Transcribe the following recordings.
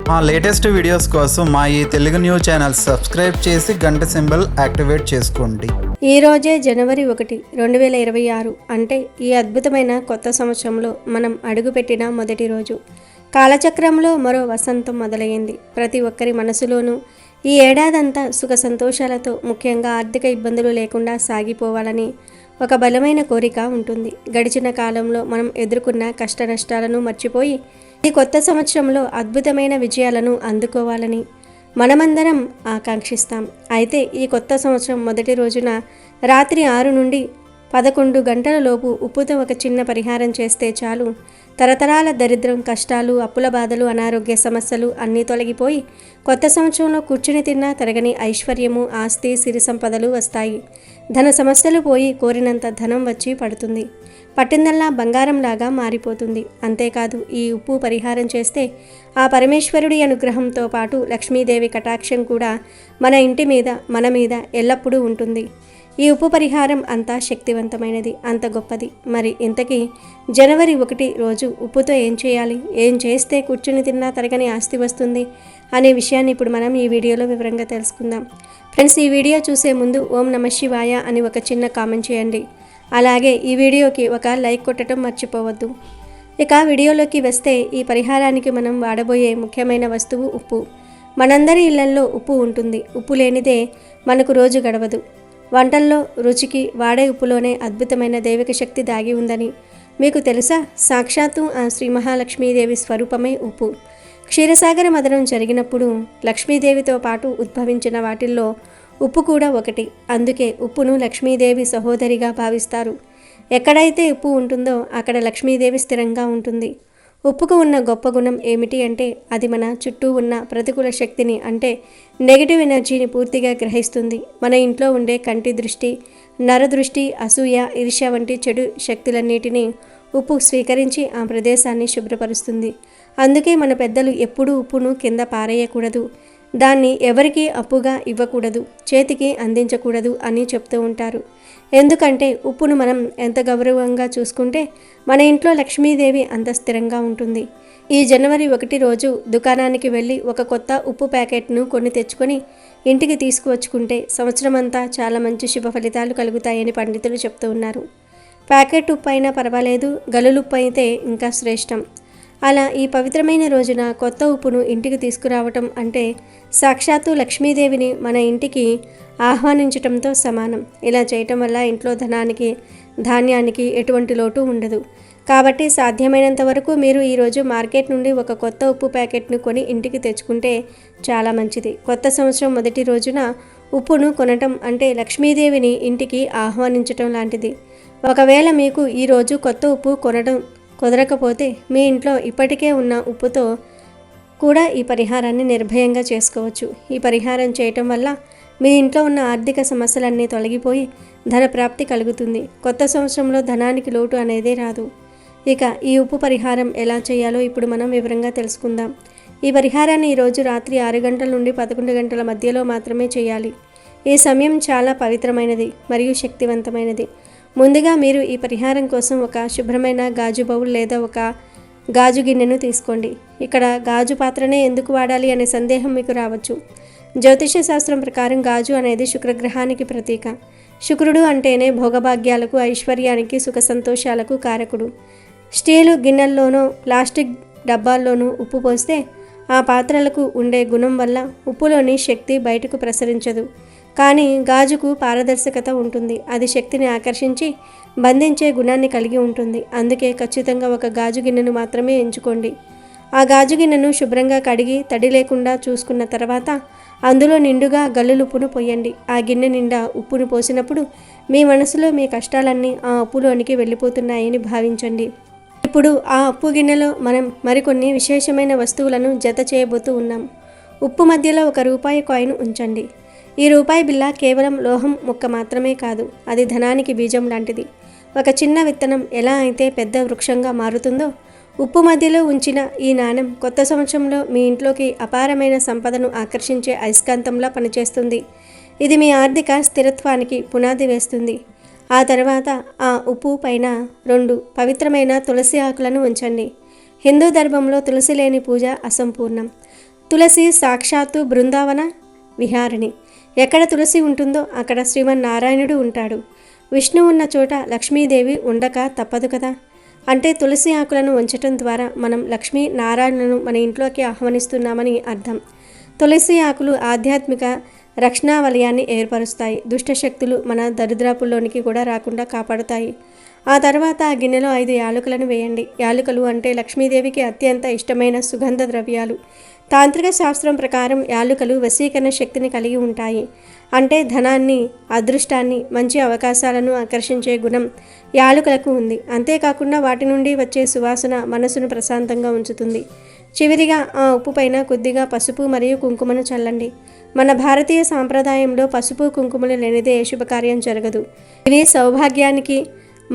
మా latest videos కోసం మా ఈ తెలుగు న్యూస్ ఛానల్ సబ్స్క్రైబ్ చేసి గంట సింబల్ యాక్టివేట్ చేసుకోండి. ఈ రోజే జనవరి 1, 2026 అంటే ఈ అద్భుతమైన కొత్త సంవత్సరంలో మనం అడుగుపెట్టిన మొదటి రోజు. కాలచక్రంలో మరో వసంతం మొదలైంది. ప్రతి ఒక్కరి మనసులోనూ ఈ ఏడాదంతా సుఖ సంతోషాలతో, ముఖ్యంగా ఆర్థిక ఇబ్బందులు లేకుండా సాగిపోవాలని ఒక బలమైన కోరిక ఉంటుంది. గడిచిన కాలంలో మనం ఎదుర్కొన్న కష్ట నష్టాలను మర్చిపోయి ఈ కొత్త సంవత్సరంలో అద్భుతమైన విజయాలను అందుకోవాలని మనమందరం ఆకాంక్షిస్తాం. అయితే ఈ కొత్త సంవత్సరం మొదటి రోజున రాత్రి 6 నుండి 11 గంటల లోపు ఉప్పుతో ఒక చిన్న పరిహారం చేస్తే చాలు. తరతరాల దరిద్రం, కష్టాలు, అప్పుల బాధలు, అనారోగ్య సమస్యలు అన్నీ తొలగిపోయి కొత్త సంవత్సరంలో కూర్చుని తిన్నా తరగని ఐశ్వర్యము, ఆస్తి, సిరి సంపదలు వస్తాయి. ధన సమస్యలు పోయి కోరినంత ధనం వచ్చి పడుతుంది. పట్టిందల్లా బంగారంలాగా మారిపోతుంది. అంతేకాదు, ఈ ఉప్పు పరిహారం చేస్తే ఆ పరమేశ్వరుడి అనుగ్రహంతో పాటు లక్ష్మీదేవి కటాక్షం కూడా మన ఇంటి మీద, మన మీద ఎల్లప్పుడూ ఉంటుంది. ఈ ఉప్పు పరిహారం అంత శక్తివంతమైనది, అంత గొప్పది. మరి ఇంతకీ జనవరి 1 రోజు ఉప్పుతో ఏం చేయాలి, ఏం చేస్తే కూర్చుని తిన్నా తరగని ఆస్తి వస్తుంది అనే విషయాన్ని ఇప్పుడు మనం ఈ వీడియోలో వివరంగా తెలుసుకుందాం. ఫ్రెండ్స్, ఈ వీడియో చూసే ముందు ఓం నమః శివాయ అని ఒక చిన్న కామెంట్ చేయండి. అలాగే ఈ వీడియోకి ఒక లైక్ కొట్టడం మర్చిపోవద్దు. ఇక వీడియోలోకి వస్తే, ఈ పరిహారానికి మనం వాడబోయే ముఖ్యమైన వస్తువు ఉప్పు. మనందరి ఇళ్లల్లో ఉప్పు ఉంటుంది. ఉప్పు లేనిదే మనకు రోజు గడవదు. వంటల్లో రుచికి వాడే ఉప్పులోనే అద్భుతమైన దైవిక శక్తి దాగి ఉందని మీకు తెలుసా? సాక్షాత్తు ఆ శ్రీ మహాలక్ష్మీదేవి స్వరూపమే ఉప్పు. క్షీరసాగర మదనం జరిగినప్పుడు లక్ష్మీదేవితో పాటు ఉద్భవించిన వాటిల్లో ఉప్పు కూడా ఒకటి. అందుకే ఉప్పును లక్ష్మీదేవి సహోదరిగా భావిస్తారు. ఎక్కడైతే ఉప్పు ఉంటుందో అక్కడ లక్ష్మీదేవి స్థిరంగా ఉంటుంది. ఉప్పుకు ఉన్న గొప్ప గుణం ఏమిటి అంటే, అది మన చుట్టూ ఉన్న ప్రతికూల శక్తిని, అంటే నెగిటివ్ ఎనర్జీని పూర్తిగా గ్రహిస్తుంది. మన ఇంట్లో ఉండే కంటి దృష్టి, నరదృష్టి, అసూయ, ఈర్ష్య వంటి చెడు శక్తులన్నిటినీ ఉప్పు స్వీకరించి ఆ ప్రదేశాన్ని శుభ్రపరుస్తుంది. అందుకే మన పెద్దలు ఎప్పుడూ ఉప్పును కింద పారేయకూడదు, దాన్ని ఎవరికీ అప్పుగా ఇవ్వకూడదు, చేతికి అందించకూడదు అని చెప్తూ ఉంటారు. ఎందుకంటే ఉప్పును మనం ఎంత గౌరవంగా చూసుకుంటే మన ఇంట్లో లక్ష్మీదేవి అంత స్థిరంగా ఉంటుంది. ఈ జనవరి 1 రోజు దుకాణానికి వెళ్ళి ఒక కొత్త ఉప్పు ప్యాకెట్ను కొని తెచ్చుకొని ఇంటికి తీసుకువచ్చుకుంటే సంవత్సరం అంతా చాలా మంచి శుభ ఫలితాలు కలుగుతాయని పండితులు చెప్తూ ఉన్నారు. ప్యాకెట్ ఉప్పు అయినా పర్వాలేదు, గల్లులుప్పు అయితే ఇంకా శ్రేష్టం. అలా ఈ పవిత్రమైన రోజున కొత్త ఉప్పును ఇంటికి తీసుకురావటం అంటే సాక్షాత్తు లక్ష్మీదేవిని మన ఇంటికి ఆహ్వానించటంతో సమానం. ఇలా చేయటం వల్ల ఇంట్లో ధనానికి, ధాన్యానికి ఎటువంటి లోటు ఉండదు. కాబట్టి సాధ్యమైనంత వరకు మీరు ఈరోజు మార్కెట్ నుండి ఒక కొత్త ఉప్పు ప్యాకెట్ను కొని ఇంటికి తెచ్చుకుంటే చాలా మంచిది. కొత్త సంవత్సరం మొదటి రోజున ఉప్పును కొనటం అంటే లక్ష్మీదేవిని ఇంటికి ఆహ్వానించటం లాంటిది. ఒకవేళ మీకు ఈరోజు కొత్త ఉప్పు కొనడం కుదరకపోతే మీ ఇంట్లో ఇప్పటికే ఉన్న ఉప్పుతో కూడా ఈ పరిహారాన్ని నిర్భయంగా చేసుకోవచ్చు. ఈ పరిహారం చేయటం వల్ల మీ ఇంట్లో ఉన్న ఆర్థిక సమస్యలన్నీ తొలగిపోయి ధన ప్రాప్తి కలుగుతుంది. కొత్త సంవత్సరంలో ధనానికి లోటు అనేదే రాదు. ఇక ఈ ఉప్పు పరిహారం ఎలా చేయాలో ఇప్పుడు మనం వివరంగా తెలుసుకుందాం. ఈ పరిహారాన్ని ఈరోజు రాత్రి 6 గంటల నుండి 11 గంటల మధ్యలో మాత్రమే చేయాలి. ఈ సమయం చాలా పవిత్రమైనది మరియు శక్తివంతమైనది. ముందుగా మీరు ఈ పరిహారం కోసం ఒక శుభ్రమైన గాజు బౌల్ లేదా ఒక గాజు గిన్నెను తీసుకోండి. ఇక్కడ గాజు పాత్రనే ఎందుకు వాడాలి అనే సందేహం మీకు రావచ్చు. జ్యోతిష శాస్త్రం ప్రకారం గాజు అనేది శుక్రగ్రహానికి ప్రతీక. శుక్రుడు అంటేనే భోగభాగ్యాలకు, ఐశ్వర్యానికి, సుఖ సంతోషాలకు కారకుడు. స్టీలు గిన్నెల్లోనో ప్లాస్టిక్ డబ్బాల్లోనూ ఉప్పు పోస్తే ఆ పాత్రలకు ఉండే గుణం వల్ల ఉప్పులోని శక్తి బయటకు ప్రసరించదు. కానీ గాజుకు పారదర్శకత ఉంటుంది. అది శక్తిని ఆకర్షించి బంధించే గుణాన్ని కలిగి ఉంటుంది. అందుకే ఖచ్చితంగా ఒక గాజు గిన్నెను మాత్రమే ఎంచుకోండి. ఆ గాజు గిన్నెను శుభ్రంగా కడిగి తడి లేకుండా చూసుకున్న తర్వాత అందులో నిండుగా గల్లులుప్పును పోయండి. ఆ గిన్నె నిండా ఉప్పును పోసినప్పుడు మీ మనసులో మీ కష్టాలన్నీ ఆ ఉప్పులోనికి వెళ్ళిపోతున్నాయని భావించండి. ఇప్పుడు ఆ ఉప్పు గిన్నెలో మనం మరికొన్ని విశేషమైన వస్తువులను జత చేయబోతూ ఉన్నాం. ఉప్పు మధ్యలో ఒక రూపాయి కాయిన్ ఉంచండి. ఈ రూపాయి బిళ్ళ కేవలం లోహం ముక్క మాత్రమే కాదు, అది ధనానికి బీజం లాంటిది. ఒక చిన్న విత్తనం ఎలా అయితే పెద్ద వృక్షంగా మారుతుందో, ఉప్పు మధ్యలో ఉంచిన ఈ నాణెం కొత్త సంవత్సరంలో మీ ఇంట్లోకి అపారమైన సంపదను ఆకర్షించే అయస్కాంతంలా పనిచేస్తుంది. ఇది మీ ఆర్థిక స్థిరత్వానికి పునాది వేస్తుంది. ఆ తర్వాత ఆ ఉప్పు పైన 2 పవిత్రమైన తులసి ఆకులను ఉంచండి. హిందూ ధర్మంలో తులసి లేని పూజ అసంపూర్ణం. తులసి సాక్షాత్తు బృందావన విహారిణి. ఎక్కడ తులసి ఉంటుందో అక్కడ శ్రీమన్నారాయణుడు ఉంటాడు. విష్ణు ఉన్న చోట లక్ష్మీదేవి ఉండక తప్పదు కదా. అంటే తులసి ఆకులను ఉంచటం ద్వారా మనం లక్ష్మీ నారాయణులను మన ఇంట్లోకి ఆహ్వానిస్తున్నామని అర్థం. తులసి ఆకులు ఆధ్యాత్మిక రక్షణా వలయాన్ని ఏర్పరుస్తాయి. దుష్టశక్తులు మన దరిద్రాపుల్లోనికి కూడా రాకుండా కాపాడుతాయి. ఆ తర్వాత ఆ గిన్నెలో 5 యాలకులను వేయండి. యాలకులు అంటే లక్ష్మీదేవికి అత్యంత ఇష్టమైన సుగంధ ద్రవ్యాలు. తాంత్రిక శాస్త్రం ప్రకారం యాలకులు వశీకరణ శక్తిని కలిగి ఉంటాయి. అంటే ధనాన్ని, అదృష్టాన్ని, మంచి అవకాశాలను ఆకర్షించే గుణం యాలకులకు ఉంది. అంతేకాకుండా వాటి నుండి వచ్చే సువాసన మనసును ప్రశాంతంగా ఉంచుతుంది. చివరిగా ఆ ఉప్పు పైన కొద్దిగా పసుపు మరియు కుంకుమను చల్లండి. మన భారతీయ సాంప్రదాయంలో పసుపు కుంకుమలు లేనిదే శుభకార్యం జరగదు. ఇవి సౌభాగ్యానికి,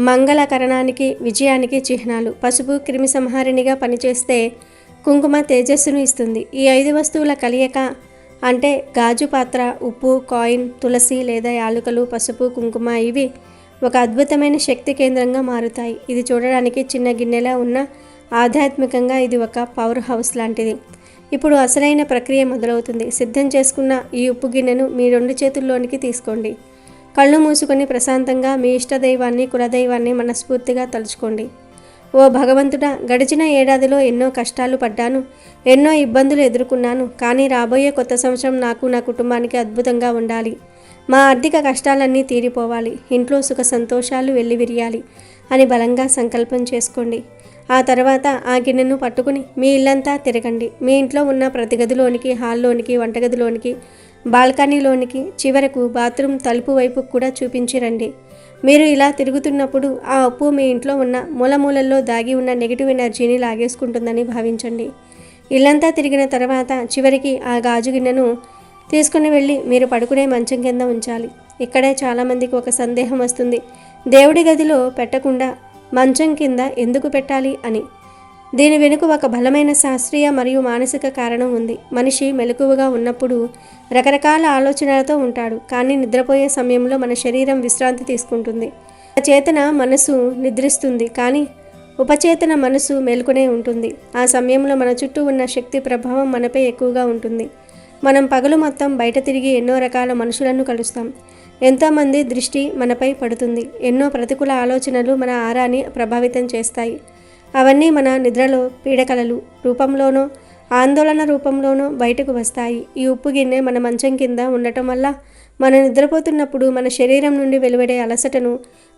మంగళకరణానికి, విజయానికి చిహ్నాలు. పసుపు క్రిమి సంహారిణిగా పనిచేస్తే కుంకుమ తేజస్సును ఇస్తుంది. ఈ 5 వస్తువుల కలయిక అంటే గాజు పాత్ర, ఉప్పు, కాయిన్, తులసి లేదా యాలకులు, పసుపు, కుంకుమ ఇవి ఒక అద్భుతమైన శక్తి కేంద్రంగా మారుతాయి. ఇది చూడడానికి చిన్న గిన్నెలా ఉన్న ఆధ్యాత్మికంగా ఇది ఒక పవర్ హౌస్ లాంటిది. ఇప్పుడు అసలైన ప్రక్రియ మొదలవుతుంది. సిద్ధం చేసుకున్న ఈ ఉప్పు గిన్నెను మీ 2 చేతుల్లోనికి తీసుకోండి. కళ్ళు మూసుకొని ప్రశాంతంగా మీ ఇష్టదైవాన్ని, కులదైవాన్ని మనస్ఫూర్తిగా తలుచుకోండి. ఓ భగవంతుడా, గడిచిన ఏడాదిలో ఎన్నో కష్టాలు పడ్డాను, ఎన్నో ఇబ్బందులు ఎదుర్కొన్నాను. కానీ రాబోయే కొత్త సంవత్సరం నాకు, నా కుటుంబానికి అద్భుతంగా ఉండాలి. మా ఆర్థిక కష్టాలన్నీ తీరిపోవాలి. ఇంట్లో సుఖ సంతోషాలు వెల్లివిరియాలి అని బలంగా సంకల్పం చేసుకోండి. ఆ తర్వాత ఆ గిన్నెను పట్టుకుని మీ ఇల్లంతా తిరగండి. మీ ఇంట్లో ఉన్న ప్రతి గదిలోనికి, హాల్లోనికి, వంటగదిలోనికి, బాల్కనీలోనికి, చివరకు బాత్రూమ్ తలుపు వైపు కూడా చూపించి రండి. మీరు ఇలా తిరుగుతున్నప్పుడు ఆ ఉప్పు మీ ఇంట్లో ఉన్న మూలమూలల్లో దాగి ఉన్న నెగిటివ్ ఎనర్జీని లాగేసుకుంటుందని భావించండి. ఇల్లంతా తిరిగిన తర్వాత చివరికి ఆ గాజు గిన్నెను తీసుకుని వెళ్ళి మీరు పడుకునే మంచం కింద ఉంచాలి. ఇక్కడే చాలామందికి ఒక సందేహం వస్తుంది, దేవుడి గదిలో పెట్టకుండా మంచం కింద ఎందుకు పెట్టాలి అని. దీని వెనుక ఒక బలమైన శాస్త్రీయ మరియు మానసిక కారణం ఉంది. మనిషి మెలకువగా ఉన్నప్పుడు రకరకాల ఆలోచనలతో ఉంటాడు. కానీ నిద్రపోయే సమయంలో మన శరీరం విశ్రాంతి తీసుకుంటుంది. చేతన మనసు నిద్రిస్తుంది, కానీ ఉపచేతన మనసు మేల్కొనే ఉంటుంది. ఆ సమయంలో మన చుట్టూ ఉన్న శక్తి ప్రభావం మనపై ఎక్కువగా ఉంటుంది. మనం పగలు మొత్తం బయట తిరిగి ఎన్నో రకాల మనుషులను కలుస్తాం. ఎంతోమంది దృష్టి మనపై పడుతుంది. ఎన్నో ప్రతికూల ఆలోచనలు మన ఆరాని ప్రభావితం చేస్తాయి. అవన్నీ మన నిద్రలో పీడకలలు రూపంలోనో, ఆందోళన రూపంలోనో బయటకు వస్తాయి. ఈ ఉప్పు గిన్నె మన మంచం కింద ఉండటం వల్ల మనం నిద్రపోతున్నప్పుడు మన శరీరం నుండి వెలువడే అలసటను,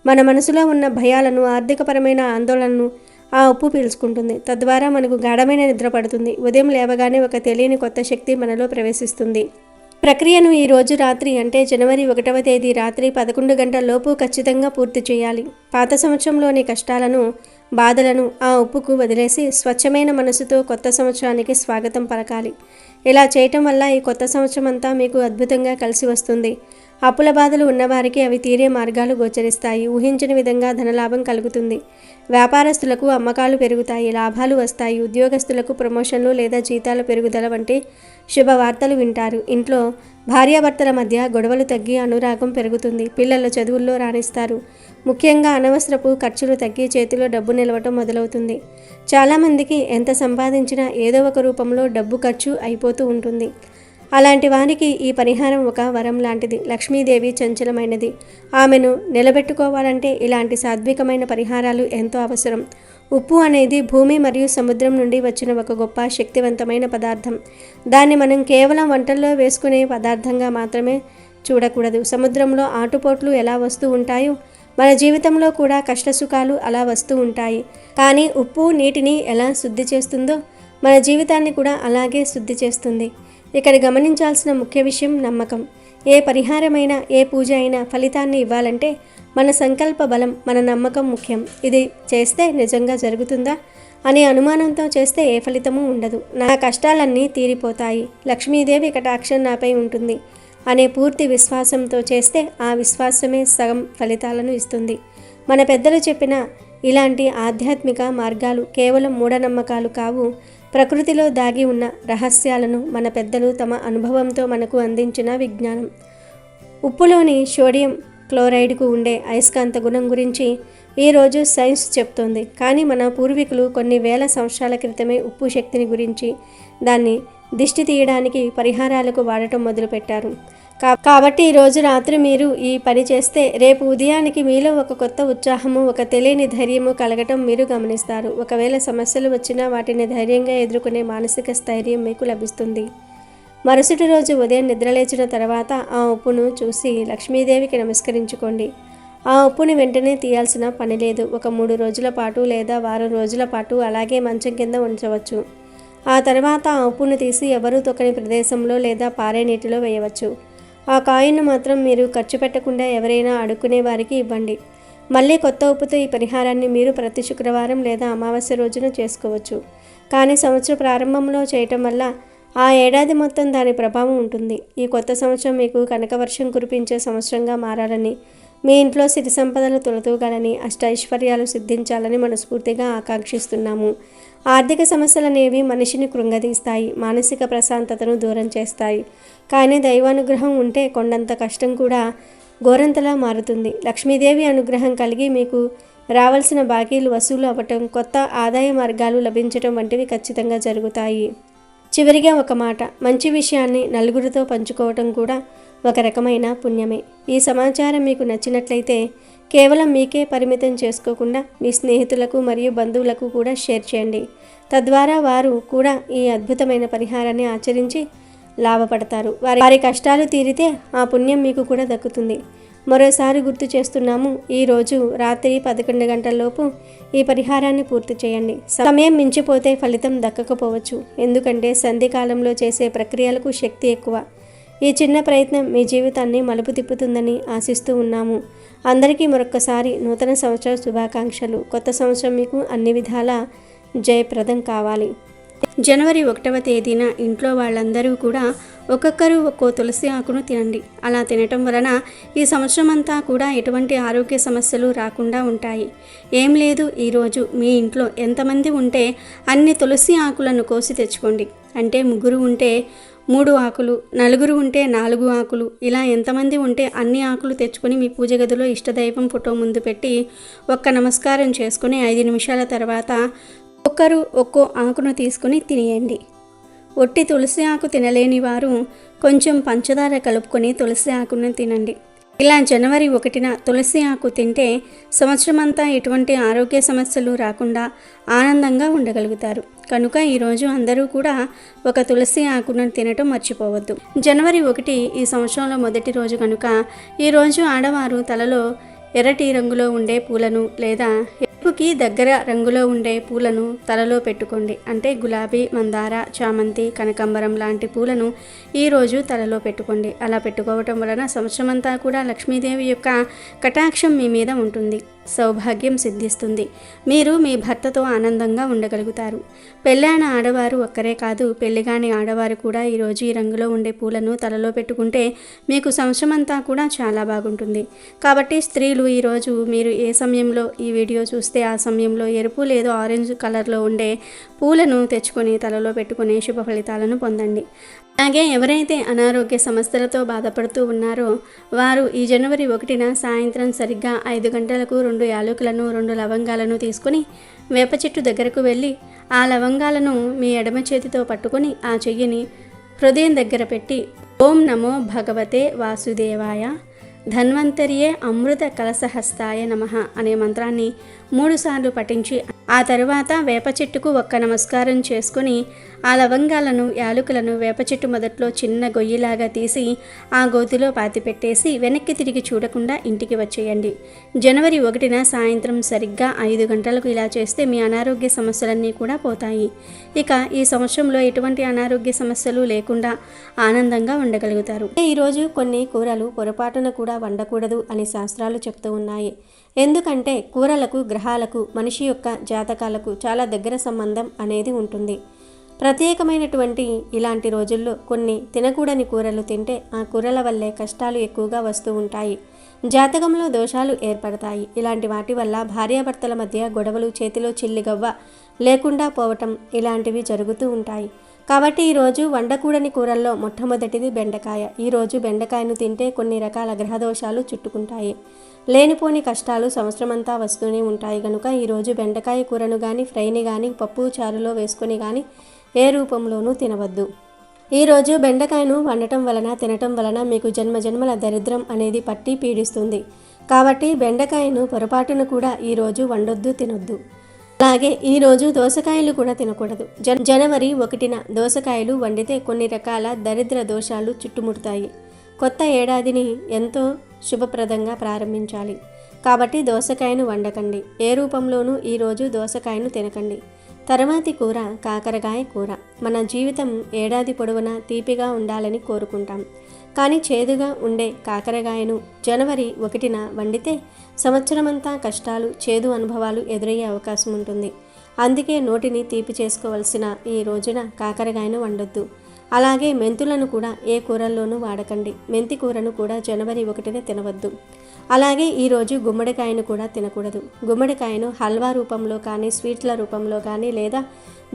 మన మనసులో ఉన్న భయాలను, ఆర్థికపరమైన ఆందోళనను ఆ ఉప్పు పీల్చుకుంటుంది. తద్వారా మనకు గాఢమైన నిద్ర పడుతుంది. ఉదయం లేవగానే ఒక తెలియని కొత్త శక్తి మనలో ప్రవేశిస్తుంది. ప్రక్రియను ఈ రోజు రాత్రి అంటే జనవరి 1వ తేదీ రాత్రి 11 గంటల లోపు ఖచ్చితంగా పూర్తి చేయాలి. పాత సంవత్సరంలోని కష్టాలను, బాధలను ఆ ఉప్పుకు వదిలేసి స్వచ్ఛమైన మనసుతో కొత్త సంవత్సరానికి స్వాగతం పలకాలి. ఇలా చేయటం వల్ల ఈ కొత్త సంవత్సరం అంతా మీకు అద్భుతంగా కలిసి వస్తుంది. అప్పుల బాధలు ఉన్నవారికి అవి తీరే మార్గాలు గోచరిస్తాయి. ఊహించని విధంగా ధనలాభం కలుగుతుంది. వ్యాపారస్తులకు అమ్మకాలు పెరుగుతాయి, లాభాలు వస్తాయి. ఉద్యోగస్తులకు ప్రమోషన్లు లేదా జీతాల పెరుగుదల వంటి శుభవార్తలు వింటారు. ఇంట్లో భార్యాభర్తల మధ్య గొడవలు తగ్గి అనురాగం పెరుగుతుంది. పిల్లల చదువుల్లో రాణిస్తారు. ముఖ్యంగా అనవసరపు ఖర్చులు తగ్గి చేతిలో డబ్బు నిలవటం మొదలవుతుంది. చాలామందికి ఎంత సంపాదించినా ఏదో ఒక రూపంలో డబ్బు ఖర్చు అయిపోతూ ఉంటుంది. అలాంటి వారికి ఈ పరిహారం ఒక వరం లాంటిది. లక్ష్మీదేవి చంచలమైనది. ఆమెను నిలబెట్టుకోవాలంటే ఇలాంటి సాత్వికమైన పరిహారాలు ఎంతో అవసరం. ఉప్పు అనేది భూమి మరియు సముద్రం నుండి వచ్చిన ఒక గొప్ప శక్తివంతమైన పదార్థం. దాన్ని మనం కేవలం వంటల్లో వేసుకునే పదార్థంగా మాత్రమే చూడకూడదు. సముద్రంలో ఆటుపోట్లు ఎలా వస్తూ ఉంటాయో మన జీవితంలో కూడా కష్టసుఖాలు అలా వస్తూ ఉంటాయి. కానీ ఉప్పు నీటిని ఎలా శుద్ధి చేస్తుందో మన జీవితాన్ని కూడా అలాగే శుద్ధి చేస్తుంది. ఇక్కడ గమనించాల్సిన ముఖ్య విషయం నమ్మకం. ఏ పరిహారమైనా, ఏ పూజ అయినా ఫలితాన్ని ఇవ్వాలంటే మన సంకల్ప బలం, మన నమ్మకం ముఖ్యం. ఇది చేస్తే నిజంగా జరుగుతుందా అనే అనుమానంతో చేస్తే ఏ ఫలితమూ ఉండదు. నా కష్టాలన్నీ తీరిపోతాయి, లక్ష్మీదేవి కటాక్షం నాపై ఉంటుంది అనే పూర్తి విశ్వాసంతో చేస్తే ఆ విశ్వాసమే సగం ఫలితాలను ఇస్తుంది. మన పెద్దలు చెప్పిన ఇలాంటి ఆధ్యాత్మిక మార్గాలు కేవలం మూఢనమ్మకాలు కావు. ప్రకృతిలో దాగి ఉన్న రహస్యాలను మన పెద్దలు తమ అనుభవంతో మనకు అందించిన విజ్ఞానం. ఉప్పులోని సోడియం క్లోరైడ్కు ఉండే అయస్కాంత గుణం గురించి ఈరోజు సైన్స్ చెప్తోంది. కానీ మన పూర్వీకులు కొన్ని వేల సంవత్సరాల క్రితమే ఉప్పు శక్తిని గురించి, దాన్ని దిష్టి తీయడానికి పరిహారాలకు వాడటం మొదలుపెట్టారు. కాబట్టి ఈరోజు రాత్రి మీరు ఈ పని చేస్తే రేపు ఉదయానికి మీలో ఒక కొత్త ఉత్సాహము, ఒక తెలియని ధైర్యము కలగటం మీరు గమనిస్తారు. ఒకవేళ సమస్యలు వచ్చినా వాటిని ధైర్యంగా ఎదుర్కొనే మానసిక స్థైర్యం మీకు లభిస్తుంది. మరుసటి రోజు ఉదయం నిద్రలేచిన తర్వాత ఆ ఉప్పును చూసి లక్ష్మీదేవికి నమస్కరించుకోండి. ఆ ఉప్పుని వెంటనే తీయాల్సిన పని లేదు. ఒక 3 రోజుల పాటు లేదా వారం రోజుల పాటు అలాగే మంచం కింద ఉంచవచ్చు. ఆ తర్వాత ఆ ఉప్పును తీసి ఎవరూ తొక్కని ప్రదేశంలో లేదా పారే నీటిలో వేయవచ్చు. ఆ కాయిన్ను మాత్రం మీరు ఖర్చు పెట్టకుండా ఎవరైనా అడుక్కునే వారికి ఇవ్వండి. మళ్ళీ కొత్త ఉప్పుతో ఈ పరిహారాన్ని మీరు ప్రతి శుక్రవారం లేదా అమావాస్య రోజున చేసుకోవచ్చు. కానీ సంవత్సర ప్రారంభంలో చేయటం వల్ల ఆ ఏడాది మొత్తం దాని ప్రభావం ఉంటుంది. ఈ కొత్త సంవత్సరం మీకు కనకవర్షం కురిపించే సంవత్సరంగా మారాలని, మీ ఇంట్లో సిరి సంపదలు తొలతూగాలని, అష్టైశ్వర్యాలు సిద్ధించాలని మనస్ఫూర్తిగా ఆకాంక్షిస్తున్నాము. ఆర్థిక సమస్యలనేవి మనిషిని కృంగదీస్తాయి, మానసిక ప్రశాంతతను దూరం చేస్తాయి. కానీ దైవానుగ్రహం ఉంటే కొండంత కష్టం కూడా గోరంతలా మారుతుంది. లక్ష్మీదేవి అనుగ్రహం కలిగి మీకు రావాల్సిన బాకీలు వసూలు అవ్వటం, కొత్త ఆదాయ మార్గాలు లభించటం వంటివి ఖచ్చితంగా జరుగుతాయి. చివరిగా ఒక మాట, మంచి విషయాన్ని నలుగురితో పంచుకోవటం కూడా ఒక రకమైన పుణ్యమే. ఈ సమాచారం మీకు నచ్చినట్లయితే కేవలం మీకే పరిమితం చేసుకోకుండా మీ స్నేహితులకు మరియు బంధువులకు కూడా షేర్ చేయండి. తద్వారా వారు కూడా ఈ అద్భుతమైన పరిహారాన్ని ఆచరించి లాభపడతారు. వారి కష్టాలు తీరితే ఆ పుణ్యం మీకు కూడా దక్కుతుంది. మరోసారి గుర్తు చేస్తున్నాము, ఈరోజు రాత్రి 11 గంటలలోపు ఈ పరిహారాన్ని పూర్తి చేయండి. సమయం మించిపోతే ఫలితం దక్కకపోవచ్చు. ఎందుకంటే సంధికాలంలో చేసే ప్రక్రియలకు శక్తి ఎక్కువ. ఈ చిన్న ప్రయత్నం మీ జీవితాన్ని మలుపు తిప్పుతుందని ఆశిస్తూ ఉన్నాము. అందరికీ మరొక్కసారి నూతన సంవత్సర శుభాకాంక్షలు. కొత్త సంవత్సరం మీకు అన్ని విధాలా జయప్రదం కావాలి. జనవరి 1వ తేదీన ఇంట్లో వాళ్ళందరూ కూడా ఒక్కొక్కరు ఒక్కో తులసి ఆకును తినండి. అలా తినటం వలన ఈ సంవత్సరం అంతా కూడా ఎటువంటి ఆరోగ్య సమస్యలు రాకుండా ఉంటాయి. ఏం లేదు, ఈరోజు మీ ఇంట్లో ఎంతమంది ఉంటే అన్ని తులసి ఆకులను కోసి తెచ్చుకోండి. అంటే 3 ఉంటే 3 ఆకులు, 4 ఉంటే 4 ఆకులు, ఇలా ఎంతమంది ఉంటే అన్ని ఆకులు తెచ్చుకొని మీ పూజ గదిలో ఇష్టదైవం ఫోటో ముందు పెట్టి ఒక్క నమస్కారం చేసుకుని 5 నిమిషాల తర్వాత ఒక్కరు ఒక్కో ఆకును తీసుకుని తినేయండి. ఒట్టి తులసి ఆకు తినలేని వారు కొంచెం పంచదార కలుపుకొని తులసి ఆకును తినండి. ఇలా జనవరి 1న తులసి ఆకు తింటే సంవత్సరం అంతా ఎటువంటి ఆరోగ్య సమస్యలు రాకుండా ఆనందంగా ఉండగలుగుతారు. కనుక ఈరోజు అందరూ కూడా ఒక తులసి ఆకును తినటం మర్చిపోవద్దు. జనవరి 1 ఈ సంవత్సరంలో మొదటి రోజు కనుక ఈరోజు ఆడవారు తలలో ఎర్రటి రంగులో ఉండే పూలను లేదా ఎరుపుకి దగ్గర రంగులో ఉండే పూలను తలలో పెట్టుకోండి. అంటే గులాబీ, మందార, చామంతి, కనకాంబరం లాంటి పూలను ఈరోజు తలలో పెట్టుకోండి. అలా పెట్టుకోవటం వలన సంవత్సరం అంతా కూడా లక్ష్మీదేవి యొక్క కటాక్షం మీ మీద ఉంటుంది. సౌభాగ్యం సిద్ధిస్తుంది. మీరు మీ భర్తతో ఆనందంగా ఉండగలుగుతారు. పెళ్ళైన ఆడవారు ఒక్కరే కాదు, పెళ్లిగాని ఆడవారు కూడా ఈరోజు ఈ రంగులో ఉండే పూలను తలలో పెట్టుకుంటే మీకు సంవత్సరం అంతా కూడా చాలా బాగుంటుంది. కాబట్టి స్త్రీలు ఈరోజు మీరు ఏ సమయంలో ఈ వీడియో చూస్తే ఆ సమయంలో ఎరుపు లేదా ఆరెంజ్ కలర్లో ఉండే పూలను తెచ్చుకొని తలలో పెట్టుకుని శుభ ఫలితాలను పొందండి. అలాగే ఎవరైతే అనారోగ్య సమస్యలతో బాధపడుతూ ఉన్నారో వారు ఈ జనవరి 1న సాయంత్రం సరిగ్గా 5 గంటలకు 2 యాలకులను 2 లవంగాలను తీసుకుని వేప చెట్టు దగ్గరకు వెళ్ళి ఆ లవంగాలను మీ ఎడమ చేతితో పట్టుకొని ఆ చెయ్యిని హృదయం దగ్గర పెట్టి ఓం నమో భగవతే వాసుదేవాయ ధన్వంతరియే అమృత కలసహస్తాయ నమః అనే మంత్రాన్ని 3 సార్లు పఠించి ఆ తరువాత వేప చెట్టుకు ఒక్క నమస్కారం చేసుకుని ఆ లవంగాలను, యాలకులను వేప చెట్టు మొదట్లో చిన్న గొయ్యిలాగా తీసి ఆ గోతిలో పాతిపెట్టేసి వెనక్కి తిరిగి చూడకుండా ఇంటికి వచ్చేయండి. జనవరి 1న సాయంత్రం సరిగ్గా 5 గంటలకు ఇలా చేస్తే మీ అనారోగ్య సమస్యలన్నీ కూడా పోతాయి. ఇక ఈ సంవత్సరంలో ఎటువంటి అనారోగ్య సమస్యలు లేకుండా ఆనందంగా ఉండగలుగుతారు. ఈరోజు కొన్ని కూరలు పొరపాటున కూడా వండకూడదు అని శాస్త్రాలు చెప్తూ ఉన్నాయి. ఎందుకంటే కూరలకు, గ్రహాలకు, మనిషి యొక్క జాతకాలకు చాలా దగ్గర సంబంధం అనేది ఉంటుంది. ప్రత్యేకమైనటువంటి ఇలాంటి రోజుల్లో కొన్ని తినకూడని కూరలు తింటే ఆ కూరల వల్లే కష్టాలు ఎక్కువగా వస్తూ ఉంటాయి. జాతకంలో దోషాలు ఏర్పడతాయి. ఇలాంటి వాటి వల్ల భార్యాభర్తల మధ్య గొడవలు, చేతిలో చిల్లిగవ్వ లేకుండా పోవటం ఇలాంటివి జరుగుతూ ఉంటాయి. కాబట్టి ఈరోజు వండకూడని కూరల్లో మొట్టమొదటిది బెండకాయ. ఈరోజు బెండకాయను తింటే కొన్ని రకాల గ్రహదోషాలు చుట్టుకుంటాయి. లేనిపోని కష్టాలు సంవత్సరమంతా వస్తూనే ఉంటాయి కనుక ఈరోజు బెండకాయ కూరను కానీ ఫ్రైని కానీ పప్పు చారులో వేసుకొని కానీ ఏ రూపంలోనూ తినవద్దు. ఈరోజు బెండకాయను వండటం వలన తినటం వలన మీకు జన్మజన్మల దరిద్రం అనేది పట్టి పీడిస్తుంది. కాబట్టి బెండకాయను పొరపాటును కూడా ఈరోజు వండొద్దు, తినొద్దు. అలాగే ఈరోజు దోసకాయలు కూడా తినకూడదు. జనవరి 1న దోసకాయలు వండితే కొన్ని రకాల దరిద్ర దోషాలు చుట్టుముడతాయి. కొత్త ఏడాదిని ఎంతో శుభప్రదంగా ప్రారంభించాలి. కాబట్టి దోసకాయను వండకండి. ఏ రూపంలోనూ ఈరోజు దోసకాయను తినకండి. తర్వాతి కూర కాకరకాయ కూర. మన జీవితం ఏడాది పొడవునా తీపిగా ఉండాలని కోరుకుంటాం. కానీ చేదుగా ఉండే కాకరకాయను జనవరి 1న వండితే సంవత్సరమంతా కష్టాలు, చేదు అనుభవాలు ఎదురయ్యే అవకాశం ఉంటుంది. అందుకే నోటిని తీపి చేసుకోవలసిన ఈ రోజున కాకరకాయను వండొద్దు. అలాగే మెంతులను కూడా ఏ కూరల్లోనూ వాడకండి. మెంతి కూరను కూడా జనవరి 1న తినవద్దు. అలాగే ఈరోజు గుమ్మడికాయను కూడా తినకూడదు. గుమ్మడికాయను హల్వా రూపంలో కానీ, స్వీట్ల రూపంలో కానీ, లేదా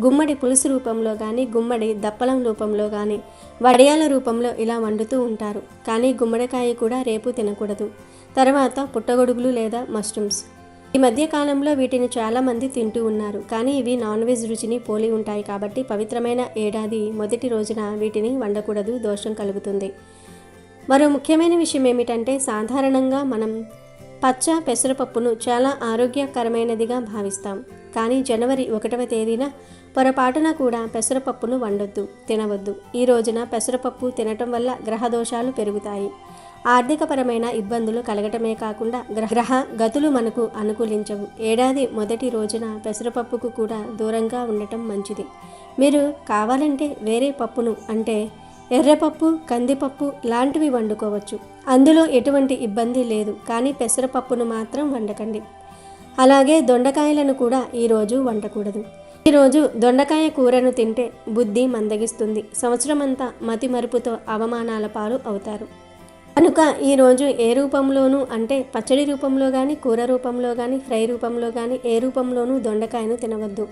గుమ్మడి పులుసు రూపంలో కానీ, గుమ్మడి దప్పలం రూపంలో కానీ, వడియాల రూపంలో ఇలా వండుతూ ఉంటారు. కానీ గుమ్మడికాయ కూడా రేపు తినకూడదు. తర్వాత పుట్టగొడుగులు లేదా మష్రూమ్స్. ఈ మధ్య కాలంలో వీటిని చాలామంది తింటూ ఉన్నారు. కానీ ఇవి నాన్ వెజ్ రుచిని పోలి ఉంటాయి. కాబట్టి పవిత్రమైన ఏడాది మొదటి రోజున వీటిని వండకూడదు, దోషం కలుగుతుంది. మరో ముఖ్యమైన విషయం ఏమిటంటే సాధారణంగా మనం పచ్చ పెసరపప్పును చాలా ఆరోగ్యకరమైనదిగా భావిస్తాం. కానీ జనవరి 1వ తేదీన పొరపాటున కూడా పెసరపప్పును వండొద్దు, తినవద్దు. ఈ రోజున పెసరపప్పు తినటం వల్ల గ్రహదోషాలు పెరుగుతాయి. ఆర్థికపరమైన ఇబ్బందులు కలగటమే కాకుండా గ్రహ గతులు మనకు అనుకూలించవు. ఏడాది మొదటి రోజున పెసరపప్పుకు కూడా దూరంగా ఉండటం మంచిది. మీరు కావాలంటే వేరే పప్పును అంటే ఎర్రపప్పు, కందిపప్పు లాంటివి వండుకోవచ్చు. అందులో ఎటువంటి ఇబ్బంది లేదు. కానీ పెసరపప్పును మాత్రం వండకండి. అలాగే దొండకాయలను కూడా ఈరోజు వండకూడదు. ఈరోజు దొండకాయ కూరను తింటే బుద్ధి మందగిస్తుంది. సంవత్సరమంతా మతి మరుపుతో అవమానాల పాలు అవుతారు. కనుక ఈరోజు ఏ రూపంలోనూ అంటే పచ్చడి రూపంలో కానీ, కూర రూపంలో కానీ, ఫ్రై రూపంలో కానీ ఏ రూపంలోనూ దొండకాయను తినవద్దు.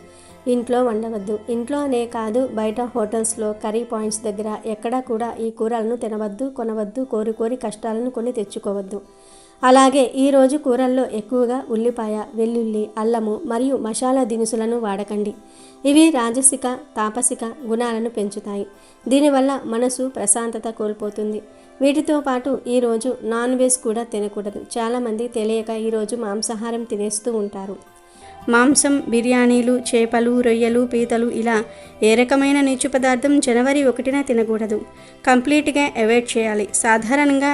ఇంట్లో వండవద్దు. ఇంట్లో అనే కాదు, బయట హోటల్స్లో, కర్రీ పాయింట్స్ దగ్గర ఎక్కడా కూడా ఈ కూరలను తినవద్దు, కొనవద్దు. కోరి కష్టాలను కొని తెచ్చుకోవద్దు. అలాగే ఈరోజు కూరల్లో ఎక్కువగా ఉల్లిపాయ, వెల్లుల్లి, అల్లము మరియు మసాలా దినుసులను వాడకండి. ఇవి రాజసిక, తాపసిక గుణాలను పెంచుతాయి. దీనివల్ల మనసు ప్రశాంతత కోల్పోతుంది. వీటితో పాటు ఈరోజు నాన్ వెజ్ కూడా తినకూడదు. చాలామంది తెలియక ఈరోజు మాంసాహారం తినేస్తూ ఉంటారు. మాంసం, బిర్యానీలు, చేపలు, రొయ్యలు, పీతలు ఇలా ఏ రకమైన నీచు పదార్థం జనవరి 1న తినకూడదు. కంప్లీట్గా అవాయిడ్ చేయాలి. సాధారణంగా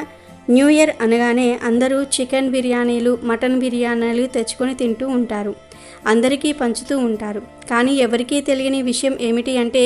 న్యూ ఇయర్ అనగానే అందరూ చికెన్ బిర్యానీలు, మటన్ బిర్యానీలు తెచ్చుకొని తింటూ ఉంటారు. అందరికీ పంచుతూ ఉంటారు. కానీ ఎవరికీ తెలియని విషయం ఏమిటి అంటే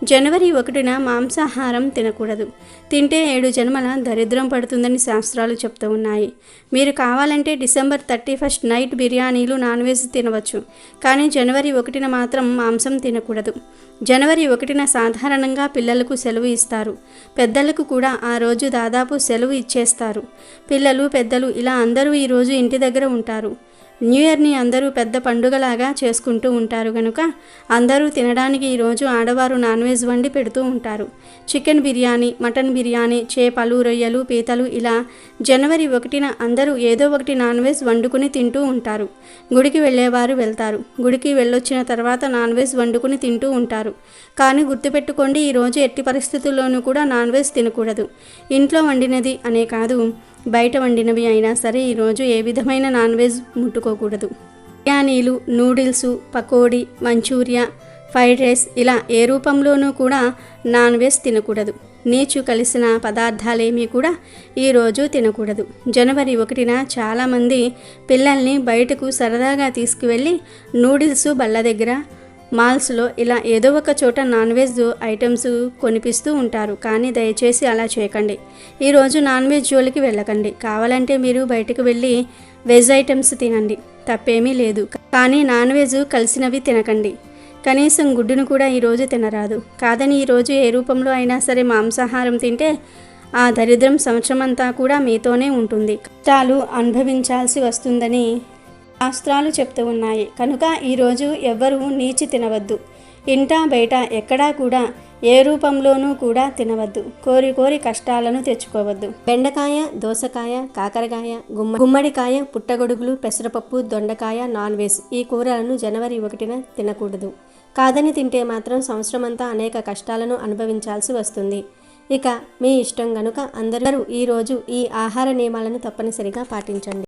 జనవరి 1న మాంసాహారం తినకూడదు. తింటే 7 జన్మల దరిద్రం పడుతుందని శాస్త్రాలు చెప్తూ ఉన్నాయి. మీరు కావాలంటే డిసెంబర్ 31 నైట్ బిర్యానీలు, నాన్ వెజ్ తినవచ్చు. కానీ జనవరి 1న మాత్రం మాంసం తినకూడదు. జనవరి 1న సాధారణంగా పిల్లలకు సెలవు ఇస్తారు. పెద్దలకు కూడా ఆ రోజు దాదాపు సెలవు ఇచ్చేస్తారు. పిల్లలు, పెద్దలు ఇలా అందరూ ఈరోజు ఇంటి దగ్గర ఉంటారు. న్యూ ఇయర్ని అందరూ పెద్ద పండుగలాగా చేసుకుంటూ ఉంటారు కనుక అందరూ తినడానికి ఈరోజు ఆడవారు నాన్ వెజ్ వండి పెడుతూ ఉంటారు. చికెన్ బిర్యానీ, మటన్ బిర్యానీ, చేపలు, రొయ్యలు, పీతలు ఇలా జనవరి 1న అందరూ ఏదో ఒకటి నాన్ వెజ్ వండుకుని తింటూ ఉంటారు. గుడికి వెళ్ళేవారు వెళ్తారు. గుడికి వెళ్ళొచ్చిన తర్వాత నాన్ వెజ్ వండుకుని తింటూ ఉంటారు. కానీ గుర్తుపెట్టుకోండి, ఈరోజు ఎట్టి పరిస్థితుల్లోనూ కూడా నాన్ వెజ్ తినకూడదు. ఇంట్లో వండినది అనే కాదు, బయట వండినవి అయినా సరే ఈరోజు ఏ విధమైన నాన్ వెజ్ ముట్టుకోకూడదు. బిర్యానీలు, noodles, pakodi, manchurian, fried rice ఇలా ఏ రూపంలోనూ కూడా నాన్ వెజ్ తినకూడదు. నీచు కలిసిన పదార్థాలేమీ కూడా ఈరోజు తినకూడదు. జనవరి 1న చాలామంది పిల్లల్ని బయటకు సరదాగా తీసుకువెళ్ళి నూడిల్స్ బల్ల దగ్గర, మాల్స్లో ఇలా ఏదో ఒక చోట నాన్ వెజ్ ఐటమ్స్ కొనిపిస్తూ ఉంటారు. కానీ దయచేసి అలా చేయకండి. ఈరోజు నాన్ వెజ్ జోలికి వెళ్ళకండి. కావాలంటే మీరు బయటకు వెళ్ళి వెజ్ ఐటమ్స్ తినండి, తప్పేమీ లేదు. కానీ నాన్ వెజ్ కలిసినవి తినకండి. కనీసం గుడ్డును కూడా ఈరోజు తినరాదు. కాదని ఈరోజు ఏ రూపంలో అయినా సరే మాంసాహారం తింటే ఆ దరిద్రం సంవత్సరమంతా కూడా మీతోనే ఉంటుంది. కష్టాలు అనుభవించాల్సి వస్తుందని శాస్త్రాలు చెప్తూ ఉన్నాయి. కనుక ఈరోజు ఎవ్వరూ నీచి తినవద్దు. ఇంటా బయట ఎక్కడా కూడా ఏ రూపంలోనూ కూడా తినవద్దు. కోరి కోరి కష్టాలను తెచ్చుకోవద్దు. బెండకాయ, దోసకాయ, కాకరకాయ, గుమ్మడికాయ, పుట్టగొడుగులు, పెసరపప్పు, దొండకాయ, నాన్ వెజ్ ఈ కూరలను జనవరి 1న తినకూడదు. కాదని తింటే మాత్రం సంవత్సరమంతా అనేక కష్టాలను అనుభవించాల్సి వస్తుంది. ఇక మీ ఇష్టం గనుక అందరూ ఈరోజు ఈ ఆహార నియమాలను తప్పనిసరిగా పాటించండి.